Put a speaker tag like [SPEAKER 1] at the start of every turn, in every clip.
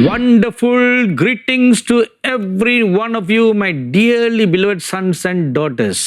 [SPEAKER 1] Wonderful greetings to every one of you, my dearly beloved sons and daughters.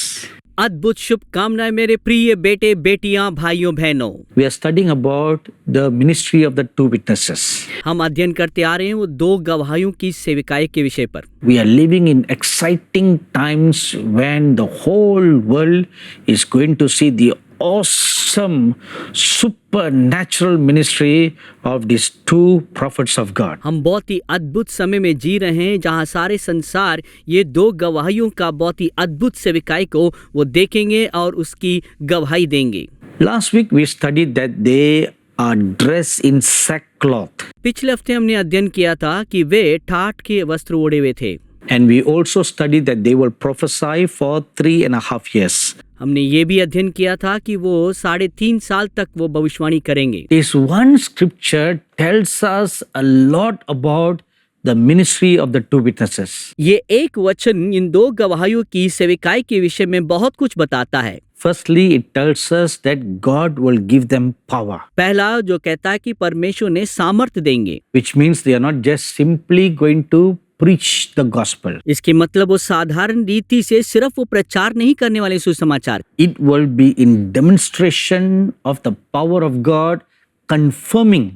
[SPEAKER 2] अद्भुत शुभकामनाएं मेरे प्रिय बेटे बेटियां भाइयों बहनों।
[SPEAKER 1] We are studying about the ministry of the two witnesses.
[SPEAKER 2] हम अध्ययन करते आ रहे हैं वो दो गवाहियों की सेविकाई के विषय पर।
[SPEAKER 1] We are living in exciting times when the whole world is going to see the awesome supernatural ministry of these two prophets of God.
[SPEAKER 2] हम बहुत ही अद्भुत समय में जी रहे हैं जहां सारे संसार ये दो गवाहियों का बहुत ही अद्भुत सेविकाई को वो देखेंगे और उसकी गवाही देंगे।
[SPEAKER 1] Last week we studied that they are dressed in sackcloth.
[SPEAKER 2] पिछले हफ्ते हमने अध्ययन किया था कि वे ठाठ के वस्त्र ओढ़े हुए थे।
[SPEAKER 1] And we also studied that they will prophesy for 3.5 years.
[SPEAKER 2] हमने ये भी अध्ययन किया था कि वो 3.5 साल तक वो भविष्यवाणी करेंगे।
[SPEAKER 1] This one scripture tells us a lot about the ministry of the two witnesses.
[SPEAKER 2] ये एक वचन इन दो गवाहियों की सेविकाई के विषय में बहुत कुछ बताता है।
[SPEAKER 1] Firstly, it tells us that God will give them power,
[SPEAKER 2] पहला जो कहता है कि परमेश्वर ने सामर्थ्य देंगे,
[SPEAKER 1] which means they are not just simply going to preach the gospel.
[SPEAKER 2] इसके मतलब वो साधारण रीति से सिर्फ वो प्रचार नहीं करने वाले सुसमाचार।
[SPEAKER 1] It will be in demonstration of the power of God, confirming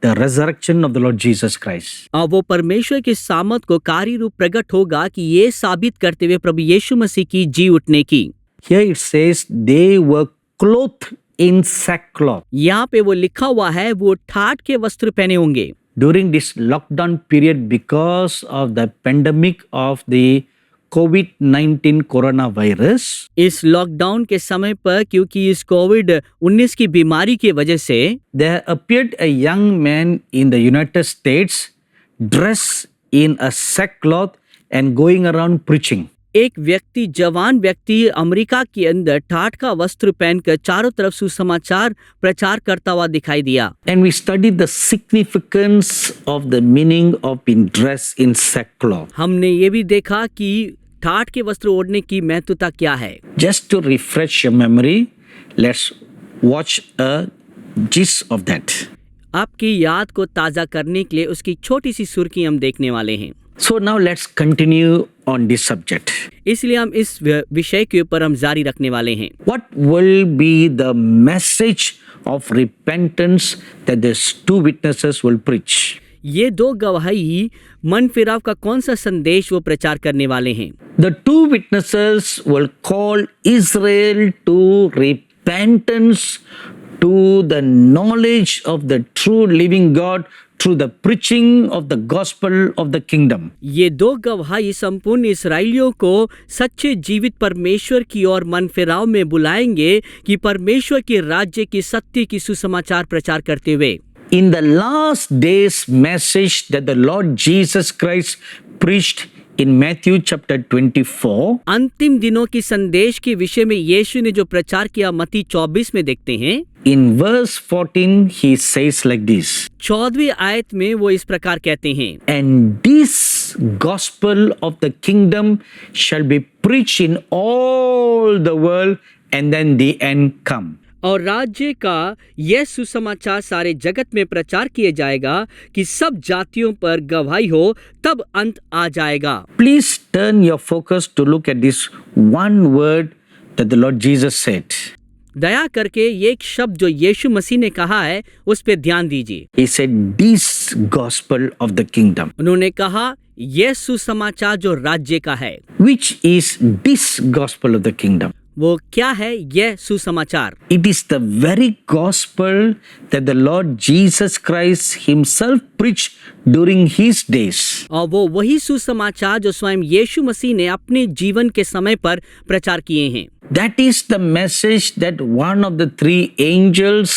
[SPEAKER 1] the resurrection of the Lord Jesus Christ.
[SPEAKER 2] और वो परमेश्वर के सामर्थ को कार्य रूप प्रकट होगा कि ये साबित करते हुए प्रभु यीशु मसीह की जी उठने की।
[SPEAKER 1] Here it says they were clothed in sackcloth.
[SPEAKER 2] यहाँ पे वो लिखा हुआ है वो ठाठ के वस्त्र पहने होंगे।
[SPEAKER 1] During this lockdown period, because of the pandemic of the COVID-19 coronavirus,
[SPEAKER 2] इस लॉकडाउन के समय पर क्योंकि इस कोविड-19 की बीमारी की वजह से
[SPEAKER 1] there appeared a young man in the United States dressed in a sackcloth and going around preaching.
[SPEAKER 2] एक व्यक्ति जवान व्यक्ति अमेरिका के अंदर ठाठ का वस्त्र पहनकर चारों तरफ सुसमाचार प्रचार करता हुआ दिखाई दिया।
[SPEAKER 1] And we studied the significance of the meaning of being dressed in sackcloth.
[SPEAKER 2] हमने ये भी देखा कि ठाठ के वस्त्र ओढ़ने की महत्वता क्या है।
[SPEAKER 1] Just to refresh your memory, let's watch a gist of that.
[SPEAKER 2] आपकी याद को ताजा करने के लिए उसकी छोटी सी सुर्खी हम देखने वाले हैं।
[SPEAKER 1] So now let's continue on this subject.
[SPEAKER 2] इसलिए हम इस विषय के ऊपर हम जारी रखने वाले हैं।
[SPEAKER 1] What will be the message of repentance that these two witnesses will preach?
[SPEAKER 2] ये दो गवाही मन फिराव का कौन सा संदेश वो प्रचार करने वाले हैं?
[SPEAKER 1] The two witnesses will call Israel to repentance, to the knowledge of the true living God, through the preaching of the gospel of the kingdom.
[SPEAKER 2] ये दो गवाही संपूर्ण इस्राएलियों को सच्चे जीवित परमेश्वर की ओर मन फिराव में बुलाएंगे कि परमेश्वर के राज्य की सत्य की सुसमाचार प्रचार करते हुए।
[SPEAKER 1] In the last days message that the Lord Jesus Christ preached in Matthew chapter 24,
[SPEAKER 2] अंतिम दिनों की संदेश के विषय में यीशु ने जो प्रचार किया मत्ती 24 में देखते हैं।
[SPEAKER 1] in verse 14 he says like this,
[SPEAKER 2] 14वीं आयत में वो इस प्रकार कहते हैं,
[SPEAKER 1] and this gospel of the kingdom shall be preached in all the world and then the end come.
[SPEAKER 2] और राज्य का यह सुसमाचार सारे जगत में प्रचार किया जाएगा कि सब जातियों पर गवाही हो तब अंत आ जाएगा।
[SPEAKER 1] Please turn your focus to look at this one word that the Lord Jesus said.
[SPEAKER 2] दया करके ये एक शब्द जो यीशु मसीह ने कहा है उस पे ध्यान दीजिए।
[SPEAKER 1] He said, this gospel of the kingdom.
[SPEAKER 2] उन्होंने कहा यह सुसमाचार जो राज्य का है।
[SPEAKER 1] Which is this gospel of the kingdom?
[SPEAKER 2] वो क्या है यह सुसमाचार?
[SPEAKER 1] It is the very gospel that the Lord Jesus Christ himself preached during his days.
[SPEAKER 2] और वो वही सुसमाचार जो स्वयं यीशु मसीह ने अपने जीवन के समय पर प्रचार किए हैं।
[SPEAKER 1] That is the message that one of the three angels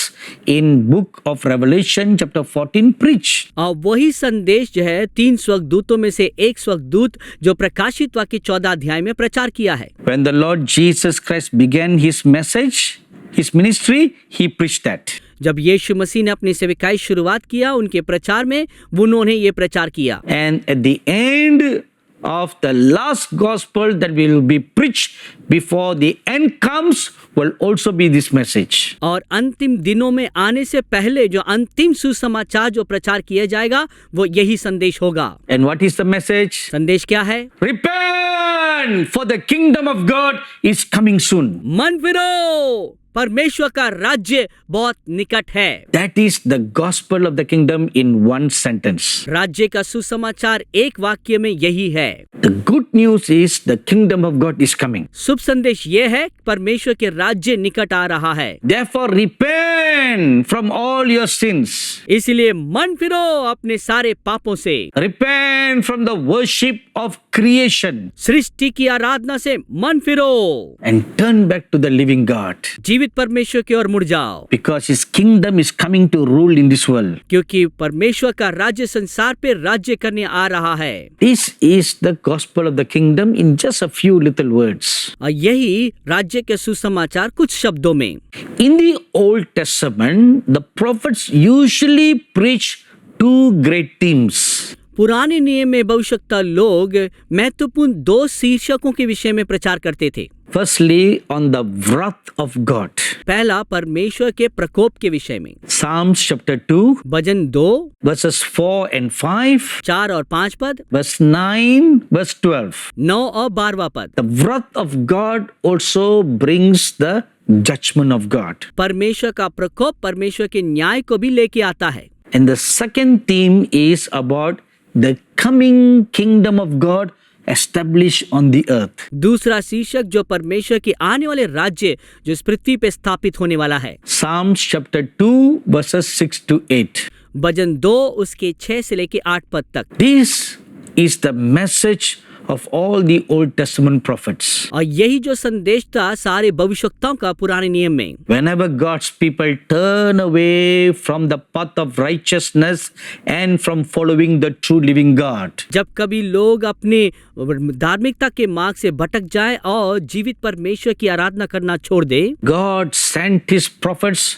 [SPEAKER 1] in book of Revelation chapter 14 preached.
[SPEAKER 2] और वही संदेश जो है 3 स्वर्गदूतों में से एक स्वर्गदूत जो प्रकाशित वाक्य 14 अध्याय में प्रचार किया है।
[SPEAKER 1] When the Lord Jesus Christ began his message, his ministry, he preached that.
[SPEAKER 2] जब यीशु मसीह ने अपनी सेविकाई शुरुआत किया उनके प्रचार में उन्होंने ये प्रचार किया।
[SPEAKER 1] And at the end of the last gospel that will be preached before the end comes will also be this message.
[SPEAKER 2] और अंतिम दिनों में आने से पहले जो अंतिम सुसमाचार जो प्रचार किया जाएगा वो यही संदेश होगा।
[SPEAKER 1] And what is the message?
[SPEAKER 2] संदेश क्या है?
[SPEAKER 1] Repent, for the kingdom of God is coming soon.
[SPEAKER 2] मन फिरो, परमेश्वर का राज्य बहुत निकट है।
[SPEAKER 1] That is the gospel of the kingdom in one sentence.
[SPEAKER 2] राज्य का सुसमाचार एक वाक्य में यही है।
[SPEAKER 1] The good news is the kingdom of God is coming.
[SPEAKER 2] शुभ संदेश ये है परमेश्वर के राज्य निकट आ रहा है।
[SPEAKER 1] Therefore, repent from all your sins.
[SPEAKER 2] इसलिए मन फिरो अपने सारे पापों से।
[SPEAKER 1] Repent from the worship of creation
[SPEAKER 2] सृष्टि की आराधना से मन फिरो
[SPEAKER 1] and turn back to the living God.
[SPEAKER 2] जीवित परमेश्वर की ओर मुड़ जाओ,
[SPEAKER 1] Because His kingdom is coming to rule in this world.
[SPEAKER 2] क्योंकि परमेश्वर का राज्य संसार पे राज्य करने आ रहा है।
[SPEAKER 1] This is the gospel of the kingdom in just a few little words.
[SPEAKER 2] और यही राज्य के सुसमाचार कुछ शब्दों में।
[SPEAKER 1] In the Old Testament, the prophets usually preach two great themes.
[SPEAKER 2] पुराने नियम में भविष्यवक्ता लोग महत्वपूर्ण दो शीर्षकों के विषय में प्रचार करते थे।
[SPEAKER 1] Firstly, on the wrath of God.
[SPEAKER 2] पहला परमेश्वर के प्रकोप के विषय में।
[SPEAKER 1] Psalms chapter 2,
[SPEAKER 2] bhajan 2
[SPEAKER 1] verses 4 and 5,
[SPEAKER 2] 4 और 5 पद,
[SPEAKER 1] verse 9, verse 12.
[SPEAKER 2] 9 और 12वां पद।
[SPEAKER 1] The wrath of God also brings the judgment of God.
[SPEAKER 2] परमेश्वर का प्रकोप परमेश्वर के न्याय को भी लेके आता है।
[SPEAKER 1] And the second theme is about the coming kingdom of God established on the earth.
[SPEAKER 2] दूसरा शीर्षक जो परमेश्वर के आने वाले राज्य जो इस पृथ्वी पे स्थापित होने वाला है।
[SPEAKER 1] Psalms chapter 2, verses 6 to 8.
[SPEAKER 2] भजन 2 उसके 6 से लेके 8 पद तक।
[SPEAKER 1] This is the message of all the Old Testament prophets.
[SPEAKER 2] और यही जो संदेश था सारे भविष्यवक्ताओं का पुराने नियम में।
[SPEAKER 1] Whenever God's people turn away from the path of righteousness and from following the true living God,
[SPEAKER 2] जब कभी लोग अपने धार्मिकता के मार्ग से भटक जाएं और जीवित परमेश्वर की आराधना करना छोड़ दे,
[SPEAKER 1] God sent His prophets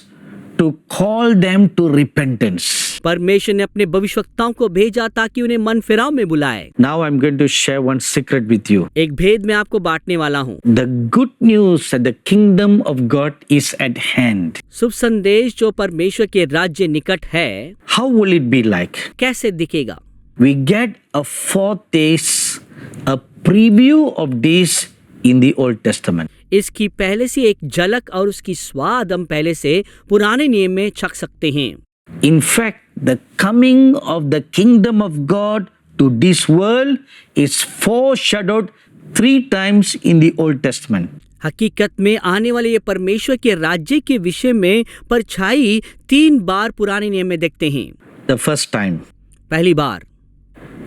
[SPEAKER 1] to call them to repentance.
[SPEAKER 2] परमेश्वर ने अपने भविष्यवक्ताओं को भेजा ताकि उन्हें मन फिराव में बुलाए।
[SPEAKER 1] Now I'm going to share one secret with you.
[SPEAKER 2] एक भेद मैं आपको बांटने वाला हूँ।
[SPEAKER 1] The good news that the kingdom of God is at hand.
[SPEAKER 2] शुभ संदेश जो परमेश्वर के राज्य निकट है,
[SPEAKER 1] How will it be like?
[SPEAKER 2] कैसे दिखेगा?
[SPEAKER 1] We get a foretaste, a preview of this in the Old Testament.
[SPEAKER 2] इसकी पहले से एक झलक और उसकी स्वाद हम पहले से पुराने नियम में चख सकते हैं।
[SPEAKER 1] In fact, the coming of the kingdom of God to this world is foreshadowed 3 times in the Old Testament.
[SPEAKER 2] हकीकत में आने वाले ये परमेश्वर के राज्य के विषय में परछाई 3 बार पुराने नियम में देखते हैं।
[SPEAKER 1] The first time,
[SPEAKER 2] पहली बार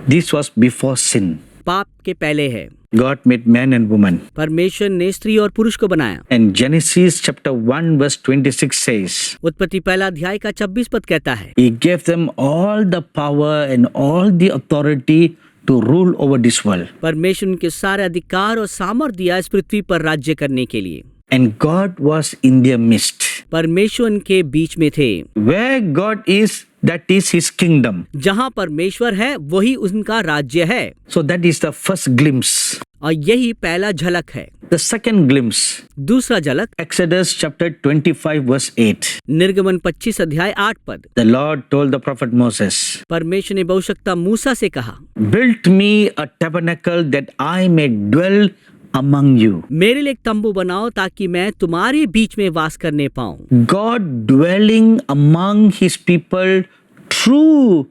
[SPEAKER 1] this was before sin.
[SPEAKER 2] पाप के पहले है।
[SPEAKER 1] God made man and woman.
[SPEAKER 2] परमेश्वर ने स्त्री और पुरुष को बनाया।
[SPEAKER 1] And Genesis chapter 1 verse 26 says,
[SPEAKER 2] उत्पत्ति पहला अध्याय का 26 पद कहता है,
[SPEAKER 1] He gave them all the power and all the authority to rule over this world.
[SPEAKER 2] परमेश्वर उनके सारे अधिकार और सामर्थ्य दिया इस पृथ्वी पर राज्य करने के लिए।
[SPEAKER 1] And God was in their midst.
[SPEAKER 2] परमेश्वर उनके बीच में थे।
[SPEAKER 1] Where God is, that is His kingdom.
[SPEAKER 2] जहाँ परमेश्वर है वही उनका राज्य है।
[SPEAKER 1] So that is the first glimpse.
[SPEAKER 2] और यही पहला झलक है।
[SPEAKER 1] The second glimpse,
[SPEAKER 2] दूसरा झलक
[SPEAKER 1] Exodus chapter 25 verse 8.
[SPEAKER 2] निर्गमन 25 अध्याय 8 पद।
[SPEAKER 1] The Lord told the prophet Moses,
[SPEAKER 2] परमेश्वर ने भविष्यवक्ता मूसा से कहा,
[SPEAKER 1] Build me a tabernacle that I may dwell among you.
[SPEAKER 2] मेरे लिए एक तंबू बनाओ ताकि मैं तुम्हारे बीच में वास करने पाऊं।
[SPEAKER 1] God dwelling among His people through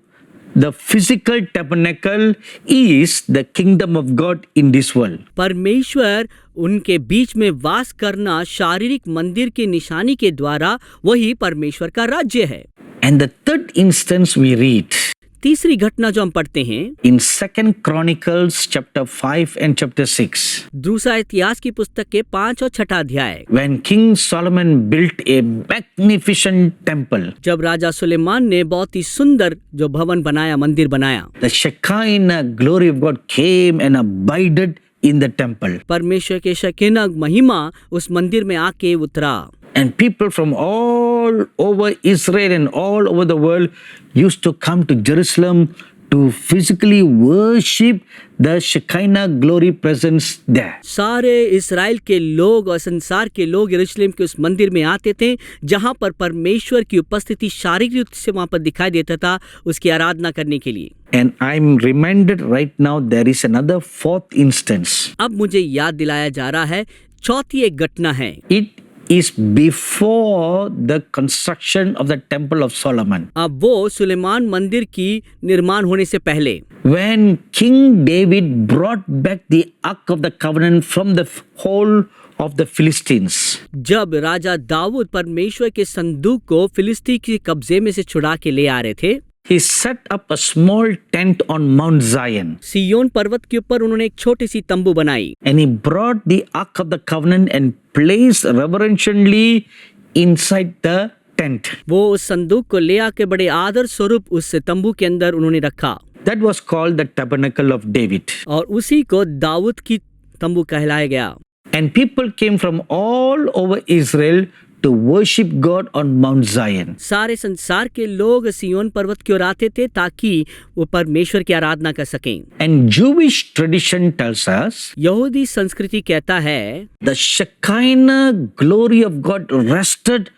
[SPEAKER 1] the physical tabernacle is the kingdom of God in this world.
[SPEAKER 2] परमेश्वर उनके बीच में वास करना शारीरिक मंदिर की निशानी के द्वारा वही परमेश्वर का राज्य है।
[SPEAKER 1] And the third instance we read
[SPEAKER 2] तीसरी घटना जो हम पढ़ते हैं
[SPEAKER 1] in 2 Chronicles chapter 5 and chapter 6.
[SPEAKER 2] दूसरा इतिहास की पुस्तक के 5 और 6 अध्याय,
[SPEAKER 1] When King Solomon built a magnificent temple,
[SPEAKER 2] जब राजा सुलेमान ने बहुत ही सुंदर जो भवन बनाया, मंदिर बनाया,
[SPEAKER 1] the Shekinah glory of God came and abided in the temple.
[SPEAKER 2] परमेश्वर के शकीना महिमा उस मंदिर में आके उतरा।
[SPEAKER 1] And people from all over Israel and all over the world used to come to Jerusalem to physically worship the Shekinah glory presence there.
[SPEAKER 2] सारे इस्राएल के लोग और संसार के लोग यरूशलेम के उस मंदिर में आते थे जहां पर परमेश्वर की उपस्थिति शारीरिक रूप से वहां पर दिखाई देता था उसकी आराधना करने के लिए।
[SPEAKER 1] And I'm reminded right now there is another fourth instance.
[SPEAKER 2] अब मुझे याद दिलाया जा रहा है चौथी एक घटना है।
[SPEAKER 1] It is before the construction of the Temple of Solomon.
[SPEAKER 2] अब वो सुलेमान मंदिर की निर्माण होने से पहले
[SPEAKER 1] When King David brought back the Ark of the Covenant from the whole of the Philistines.
[SPEAKER 2] जब राजा दाऊद परमेश्वर के संदूक को फिलिस्ती के कब्जे में से छुड़ा के ले आ रहे थे,
[SPEAKER 1] He set up a small tent on Mount Zion.
[SPEAKER 2] सियोन पर्वत के ऊपर उन्होंने एक छोटी सी तंबू बनाई
[SPEAKER 1] And he brought the Ark of the Covenant and placed reverentially inside the tent.
[SPEAKER 2] वो उस संदूक को ले आके बड़े आदर स्वरूप उस तंबू के अंदर उन्होंने रखा
[SPEAKER 1] That was called the Tabernacle of David.
[SPEAKER 2] और उसी को दाऊद की तंबू कहलाया गया।
[SPEAKER 1] And people came from all over Israel to worship God on Mount Zion.
[SPEAKER 2] सारे संसार के लोग सियोन पर्वत की ओर आते थे ताकि वो परमेश्वर की आराधना कर सकें।
[SPEAKER 1] And Jewish tradition tells us
[SPEAKER 2] यहूदी संस्कृति कहता है
[SPEAKER 1] the Shekinah glory of God rested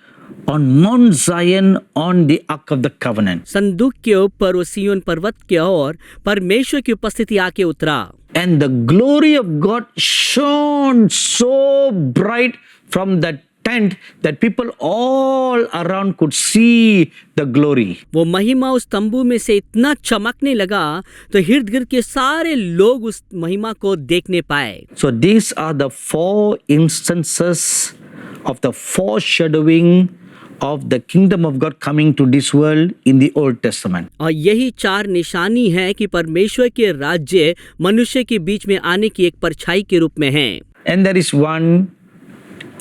[SPEAKER 1] on Mount Zion on the Ark of the Covenant.
[SPEAKER 2] संदूक के ऊपर वो सियोन पर्वत के ओर परमेश्वर की उपस्थिति आके उतरा
[SPEAKER 1] And the glory of God shone so bright from that tent that people all around could see the glory.
[SPEAKER 2] वो महिमा उस तंबू में से इतना चमकने लगा तो इर्द गिर्द के सारे लोग उस महिमा को देखने पाए।
[SPEAKER 1] So these are the four instances of the foreshadowing of the kingdom of God coming to this world in the Old Testament.
[SPEAKER 2] और यही चार निशानी है कि परमेश्वर के राज्य मनुष्य के बीच में आने की एक परछाई के रूप में है।
[SPEAKER 1] And there is one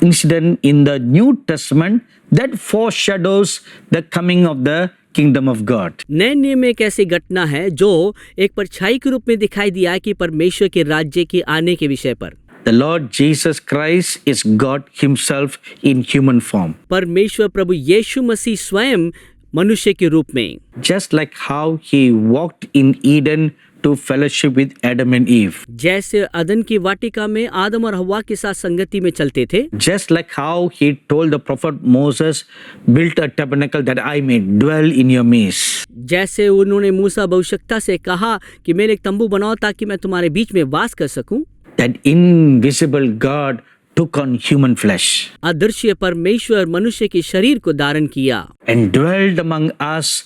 [SPEAKER 1] incident in the New Testament that foreshadows the coming of the kingdom of God.
[SPEAKER 2] नए नियम में एक ऐसी घटना है जो एक परछाई के रूप में दिखाई दिया है कि परमेश्वर के राज्य के आने के विषय पर।
[SPEAKER 1] The Lord Jesus Christ is God himself in human form.
[SPEAKER 2] परमेश्वर प्रभु यीशु मसीह स्वयं मनुष्य के रूप में,
[SPEAKER 1] Just like how he walked in Eden to fellowship with Adam and Eve.
[SPEAKER 2] जैसे अदन की वाटिका में आदम और हव्वा के साथ संगति में चलते थे,
[SPEAKER 1] Just like how he told the prophet Moses, build a tabernacle that I may dwell in your midst.
[SPEAKER 2] जैसे उन्होंने मूसा भविष्यवक्ता से कहा कि मेरे एक तंबू बनाओ ताकि मैं तुम्हारे बीच में वास कर सकूं।
[SPEAKER 1] That invisible God took on human flesh
[SPEAKER 2] अदृश्य परमेश्वर मनुष्य के शरीर को धारण किया
[SPEAKER 1] and dwelled among us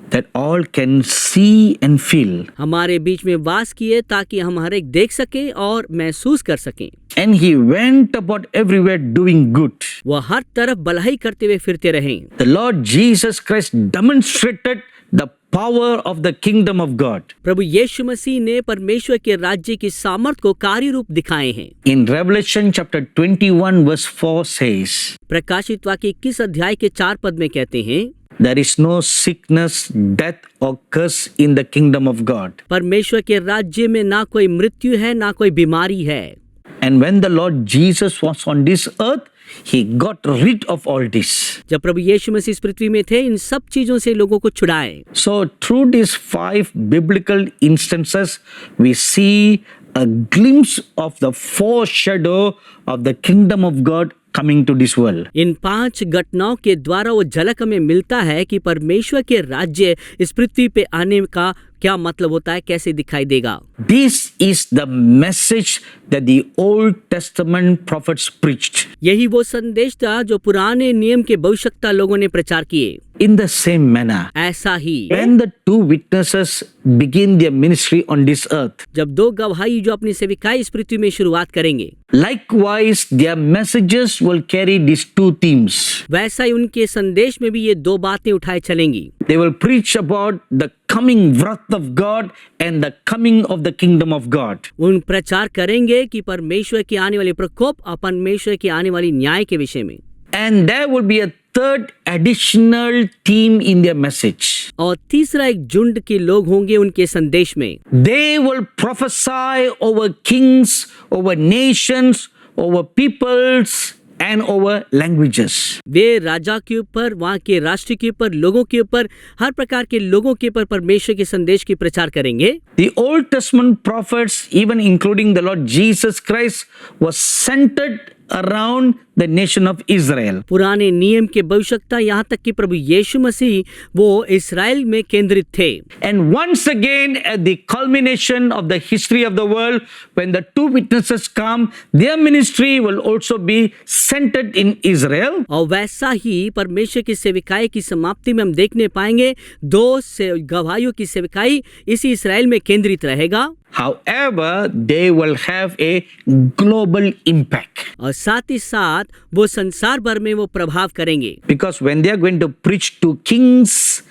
[SPEAKER 1] that all can see and feel.
[SPEAKER 2] हमारे बीच में वास किए ताकि हम हर एक देख सकें और महसूस कर सकें।
[SPEAKER 1] And he went about everywhere doing good.
[SPEAKER 2] वह हर तरफ भलाई करते हुए फिरते रहे।
[SPEAKER 1] The Lord Jesus Christ demonstrated the power of the kingdom of God.
[SPEAKER 2] प्रभु यीशु मसीह ने परमेश्वर के राज्य की सामर्थ को कार्य रूप दिखाए हैं।
[SPEAKER 1] In Revelation chapter 21 verse 4 says,
[SPEAKER 2] प्रकाशित वाक्य 21 अध्याय के 4 पद में कहते हैं,
[SPEAKER 1] there is no sickness, death or curse in the kingdom of God.
[SPEAKER 2] परमेश्वर के राज्य में ना कोई मृत्यु है ना कोई बीमारी है।
[SPEAKER 1] And when the Lord Jesus was on this earth, he got rid of all this.
[SPEAKER 2] जब प्रभु यीशु मसीह इस पृथ्वी में थे, इन सब चीजों से लोगों को छुड़ाए।
[SPEAKER 1] So through these 5 biblical instances, we see a glimpse of the foreshadow of the kingdom of God coming to this world.
[SPEAKER 2] इन 5 घटनाओं के द्वारा वो झलक हमें मिलता है कि परमेश्वर के राज्य इस पृथ्वी पे आने का क्या मतलब होता है, कैसे दिखाई देगा।
[SPEAKER 1] This is the message that the Old Testament prophets preached.
[SPEAKER 2] यही वो संदेश था जो पुराने नियम के भविष्यवक्ता लोगों ने प्रचार किए।
[SPEAKER 1] In the same manner,
[SPEAKER 2] ऐसा ही
[SPEAKER 1] when the 2 witnesses begin their ministry on this earth,
[SPEAKER 2] जब 2 गवाही जो अपनी सेविकाई इस पृथ्वी में शुरुआत करेंगे,
[SPEAKER 1] likewise their messages will carry these 2 themes.
[SPEAKER 2] वैसा ही उनके संदेश में भी ये 2 बातें उठाए चलेंगी।
[SPEAKER 1] They will preach about the coming wrath of God and the coming of the kingdom of God.
[SPEAKER 2] उन प्रचार करेंगे कि परमेश्वर के आने वाले प्रकोप और परमेश्वर के आने वाली न्याय के विषय में।
[SPEAKER 1] And there will be a 3rd additional theme in their message.
[SPEAKER 2] और तीसरा एक झुंड के लोग होंगे उनके संदेश में।
[SPEAKER 1] They will prophesy over kings, over nations, over peoples and over languages.
[SPEAKER 2] वे राजा के ऊपर, वहाँ के राष्ट्र के ऊपर, लोगों के ऊपर, हर प्रकार के लोगों के ऊपर परमेश्वर के संदेश की प्रचार करेंगे।
[SPEAKER 1] The Old Testament prophets, even including the Lord Jesus Christ, was centered around the nation of Israel.
[SPEAKER 2] पुराने नियम के भविष्यवक्ता, यहाँ तक कि प्रभु यीशु मसीह वो इस्राएल में केंद्रित थे।
[SPEAKER 1] And once again, at the culmination of the history of the world, when the two witnesses come, their ministry will also be centered in Israel.
[SPEAKER 2] और वैसा ही परमेश्वर की सेविकाई की समाप्ति में हम देखने पाएंगे, दो गवाहियों की सेविकाई इसी इस्राएल में केंद्रित रहेगा।
[SPEAKER 1] However, they will have a global impact.
[SPEAKER 2] और साथ ही साथ वो संसार भर में वो प्रभाव करेंगे।
[SPEAKER 1] Because when they are going to preach to kings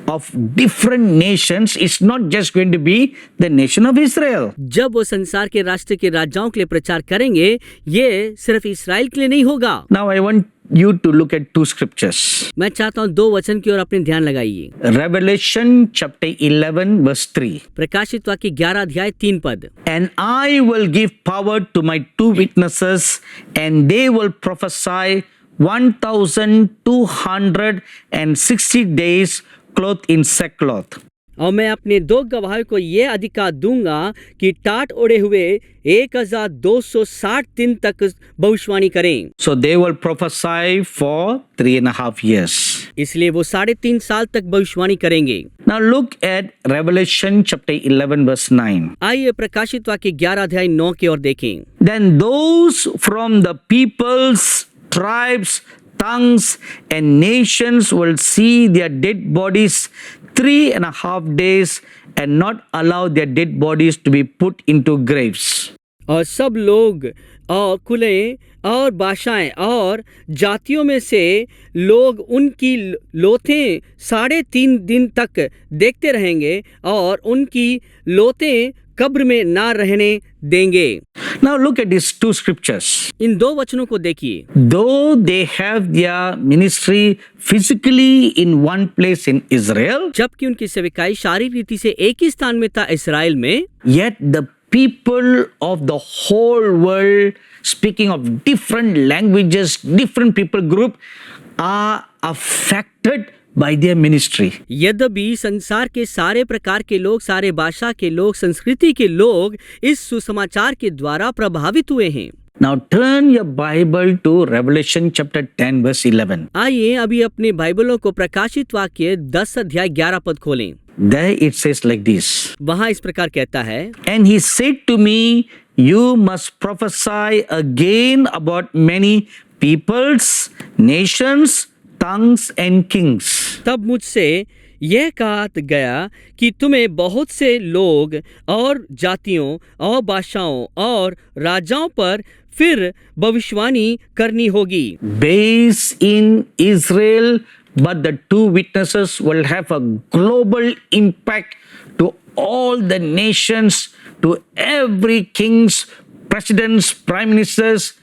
[SPEAKER 1] of different nations, it's not just going to be the nation of Israel.
[SPEAKER 2] जब वो संसार के राष्ट्र के राजाओं के लिए प्रचार करेंगे, ये सिर्फ इस्राएल के लिए नहीं होगा।
[SPEAKER 1] Now I want you to look at two scriptures.
[SPEAKER 2] मैं चाहता हूँ दो वचन की ओर अपने ध्यान लगाइए।
[SPEAKER 1] Revelation chapter 11 verse 3.
[SPEAKER 2] प्रकाशित वाक्य 11 अध्याय 3 पद।
[SPEAKER 1] And I will give power to my two witnesses, and they will prophesy 1260 days clothed in sackcloth.
[SPEAKER 2] और मैं अपने दो गवाहों को ये अधिकार दूंगा कि टाट ओढ़े हुए 1260 दिन तक भविष्यवाणी करें।
[SPEAKER 1] So they will prophesy for 3.5 years.
[SPEAKER 2] इसलिए वो 3.5 साल तक भविष्यवाणी करेंगे।
[SPEAKER 1] Now look at Revelation chapter 11 verse 9.
[SPEAKER 2] आइए प्रकाशित वाक्य 11 अध्याय 9 की ओर देखें।
[SPEAKER 1] Then those from the peoples, tribes, tongues and nations will see their dead bodies 3.5 days and not allow their dead bodies to be put into graves.
[SPEAKER 2] और सब लोग और कुलें और भाषाएं और जातियों में से लोग उनकी लोथें 3.5 दिन तक देखते रहेंगे और उनकी लोथें कब्र में ना रहने देंगे।
[SPEAKER 1] Now look at these two scriptures.
[SPEAKER 2] इन दो वचनों को देखिए।
[SPEAKER 1] Though they have their ministry physically in one place in Israel,
[SPEAKER 2] जबकि उनकी सेविकाई शारीरिक रीति से एक ही स्थान में था इस्राएल में,
[SPEAKER 1] yet the people of the whole world, speaking of different languages, different people group, are affected by their ministry.
[SPEAKER 2] यद्यपि संसार के सारे प्रकार के लोग, सारे भाषा के लोग, संस्कृति के लोग इस सुसमाचार के द्वारा प्रभावित हुए हैं।
[SPEAKER 1] Now turn your Bible to Revelation chapter 10 verse 11.
[SPEAKER 2] आइए अभी अपने बाइबलों को प्रकाशित वाक्य 10 अध्याय 11 पद खोलें।
[SPEAKER 1] There it says like this.
[SPEAKER 2] वहाँ इस प्रकार कहता है,
[SPEAKER 1] And he said to me, you must prophesy again about many peoples, nations, tongues and kings.
[SPEAKER 2] तब मुझसे यह कहा गया कि तुम्हें बहुत से लोग और जातियों और भाषाओं और राजाओं पर फिर भविष्यवाणी करनी होगी।
[SPEAKER 1] Based in Israel, but the two witnesses will have a global impact to all the nations, to every kings, presidents, prime ministers,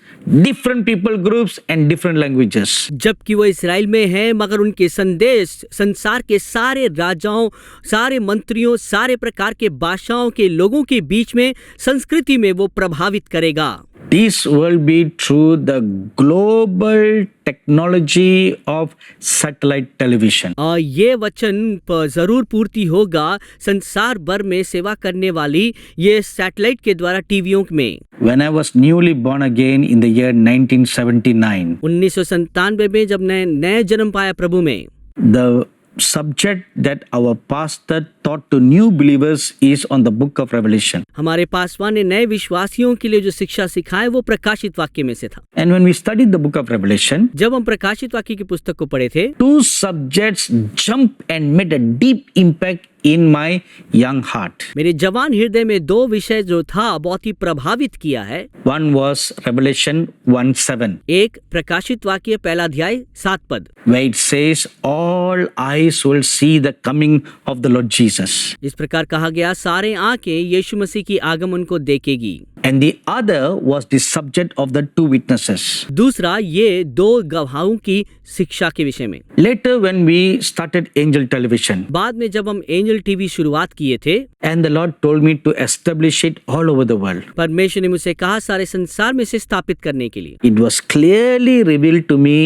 [SPEAKER 1] different people groups and different languages.
[SPEAKER 2] जबकि वो इस्राएल में है, मगर उनके संदेश संसार के सारे राजाओं, सारे मंत्रियों, सारे प्रकार के भाषाओं के लोगों के बीच में, संस्कृति में वो प्रभावित करेगा।
[SPEAKER 1] This will be through the global technology of satellite television.
[SPEAKER 2] और ये वचन जरूर पूर्ति होगा संसार भर में सेवा करने वाली ये सैटेलाइट के द्वारा टीवियों में।
[SPEAKER 1] When I was newly born again in the year 1979,
[SPEAKER 2] 1997 में जब नए जन्म पाया प्रभु में,
[SPEAKER 1] the subject that our pastor taught to new believers is on the book of Revelation.
[SPEAKER 2] हमारे पासवान ने नए विश्वासियों के लिए जो शिक्षा सिखाए वो प्रकाशित वाक्य में से था।
[SPEAKER 1] And when we studied the book of Revelation,
[SPEAKER 2] जब हम प्रकाशित वाक्य की पुस्तक को पढ़े थे,
[SPEAKER 1] two subjects jumped and made a deep impact in my young heart.
[SPEAKER 2] मेरे जवान हृदय में दो विषय जो था बहुत ही प्रभावित किया है।
[SPEAKER 1] One was Revelation 1:7,
[SPEAKER 2] एक प्रकाशित वाक्य 1 अध्याय 7 पद,
[SPEAKER 1] where it says, all eyes will see the coming of the Lord Jesus.
[SPEAKER 2] इस प्रकार कहा गया, सारे आंखें यीशु मसीह की आगमन को देखेगी।
[SPEAKER 1] and the other was the subject of the two witnesses.
[SPEAKER 2] दूसरा ये दो गवाहों की शिक्षा के विषय में।
[SPEAKER 1] Later, when we started Angel Television,
[SPEAKER 2] बाद में जब हम एंजल टीवी शुरुआत किए थे,
[SPEAKER 1] and the Lord told me to establish it all over the world,
[SPEAKER 2] परमेश्वर ने मुझसे कहा सारे संसार में से स्थापित करने के लिए।
[SPEAKER 1] it was clearly revealed to me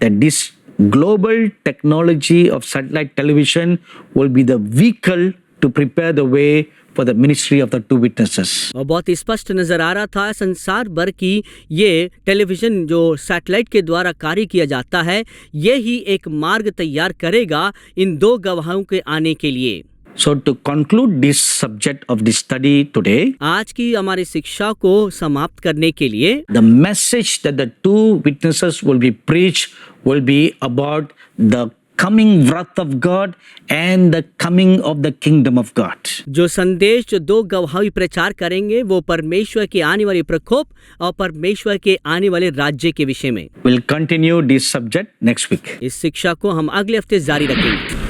[SPEAKER 1] that this global technology of satellite television will be the vehicle to prepare the way for the ministry of the two witnesses.
[SPEAKER 2] और बहुत स्पष्ट नजर आ रहा था संसार भर की ये टेलीविजन जो सैटेलाइट के द्वारा कार्य किया जाता है, ये ही एक मार्ग तैयार करेगा इन दो गवाहों के आने के लिए।
[SPEAKER 1] So to conclude this subject of this study today,
[SPEAKER 2] आज की हमारी शिक्षा को समाप्त करने के लिए
[SPEAKER 1] the message that the two witnesses will be preached will be about the coming wrath of God and the coming of the kingdom of God.
[SPEAKER 2] जो संदेश जो दो गवाही प्रचार करेंगे वो परमेश्वर के आने वाले प्रकोप और परमेश्वर के आने वाले राज्य के विषय में।
[SPEAKER 1] We'll continue this subject next week.
[SPEAKER 2] इस शिक्षा को हम अगले हफ्ते जारी रखेंगे।